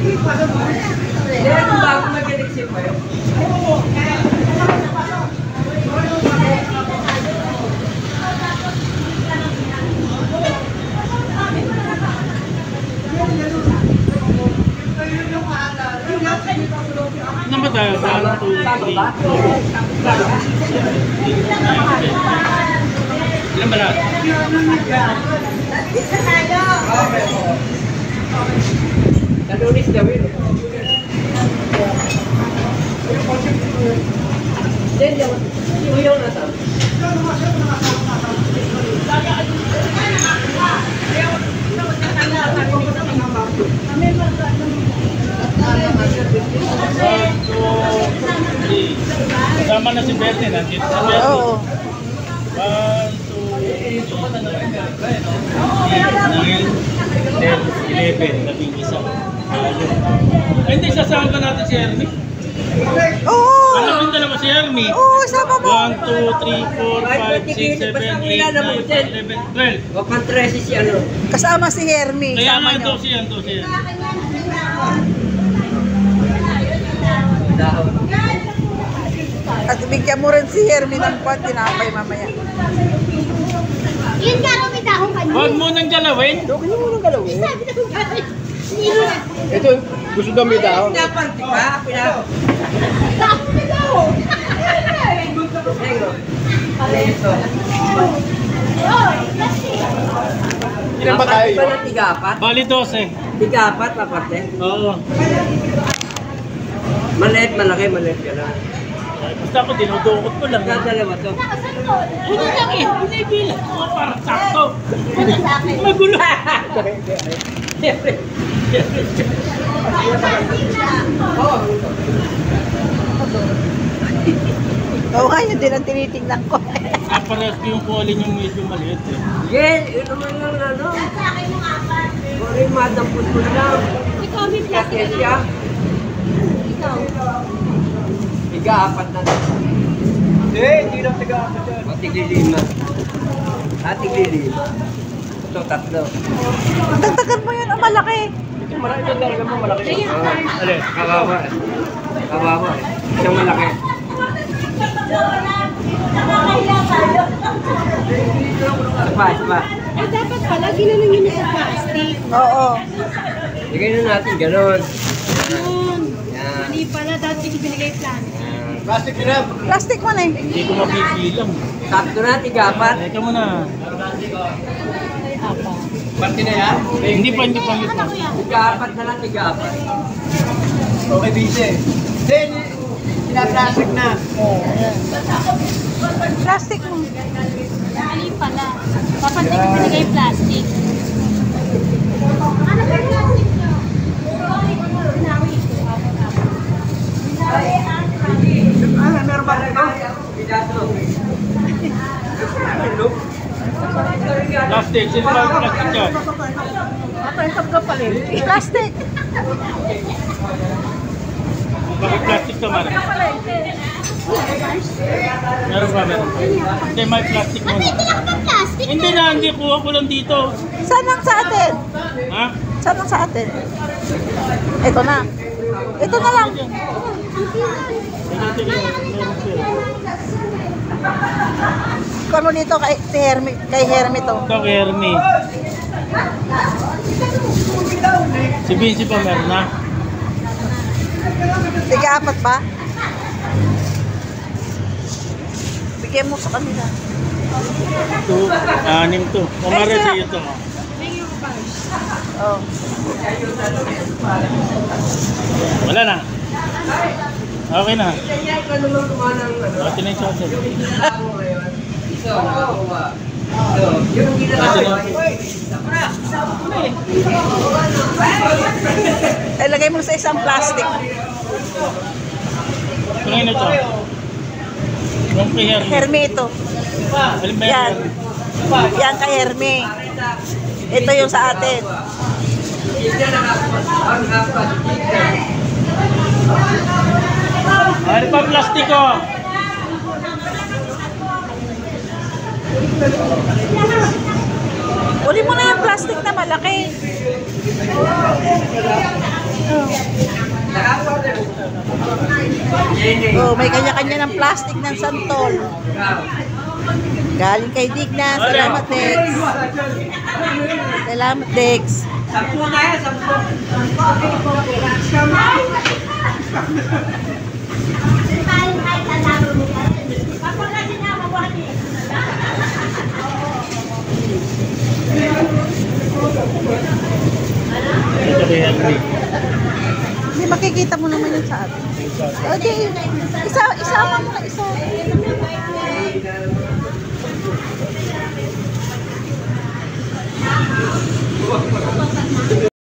Yan, bago magaling siya pa yun. Ano ba tayo? 1, 2, 3, 4. Ilan ba lahat? Isa tayo! Nalunis daw yun. Yung nasa. Kasama na si Bernie, nandito si Bernie. Oo. 1, 2, 3, 4, 5, 6, 7, 8, 9, 10, 11, labing isa. Ay, hindi, sasama ba natin si Hermie? Oo. Alam dalawa si Hermie. Oo, sama mo. 1, 2, 3, 4, 5, 6, 7, 8, 9, 10, 11, 12. O pantresi si ano. Kasama si Hermie. Kaya Sama nga nyo. 12 yan, 12 yan. Dahon. At bigyan mo rin si Hermie ng pot. Tinapay mamaya. Yun nga raw may dahong kanya. Huwag mo nang galawin. Doon mo nang galawin. Sabi na kung gano'n. Ito, gusto daw may dahon. Pinapanti pa. Dahong na dahong. Ito. Ilan ba tayo? Ba na tiga-apat? Bali 12. Tiga-apat, paparte. Oo. Maliit, malaki, maliit ka lang. Basta ako dinudukot ko lang. Dalawa to. Ano lang eh, binibilang ko para sakto. Ano sa akin? Magulo. Oo nga, yun din ang tinitingnan ko. Aparas ko yung kulin yung medyo maliit eh. Yes, yun naman lang ano. Sa akin mo nga pa. Sorry, madampun ko lang. Ikaw may plastic. Kasi siya, Ikaw. tiga-apat na. Hindi lang tiga-apat yan. O, tigli-lima. Tigli-lima. Ito, tatlo. Dagdagan mo yun, ang malaki. Ito, marami na talaga mo malaki. Alin, kawawa. Kawawa. Isang malaki. Isa pa. Eh, dapat pala, ginanong yun sa plastic. Oo. Bigay na natin, gano'n. Yun. Yan. Mali pala, dati binigay plastic. Plastic na. Plastic mo na eh. Hindi ko mapipilang. Sakto na, tiga-apat. Teka muna. Parti na yan? Hindi pa. Tiga-apat na lang, tiga-apat. Okay, busy. Then, plastic na. Plastic mo. Mali pala. Dapat binigay plastic. Ano ba plastic nyo? Meron ba ito? Plastic, sino ba ang plastic yan? Plastic. Bakit plastic to, Mara? Meron ba? Hindi, may plastic muna. Hindi lang ng plastic. Hindi na, hindi. Kuha ko lang dito. Saan ang sa atin? Ha? Saan ang sa atin? Ito na. Ito na lang. Kung ano dito kay Hermie to. Ito kay Hermie. Si Vinci pa meron na. Tiga-apat pa? Bigyan mo sa kanila. 2, 6 to. Kumara sa iyo to. Oh. Wala na. Okay na. Ito naman kumanang ano. Ate na yung sausage. Ito, nakakuha. Ito, yung ginagawa. Ilagay mo sa isang plastic. Kunain na ito. Yung kay Hermie. Hermie ito. Alin ba Yan. yan? Yan kay Hermie. Ito yung sa atin. Ano pa plastiko? Uli mo na yung plastic na malaki. Oh. Oh, may kanya-kanya ng plastic ng santol. Galing kay Digna. Salamat, Dex. Salamat, Dex. 10 na yan, 10. Ito kay Henry. Hindi, makikita mo naman yun sa atin. Okay, isama mo na isa.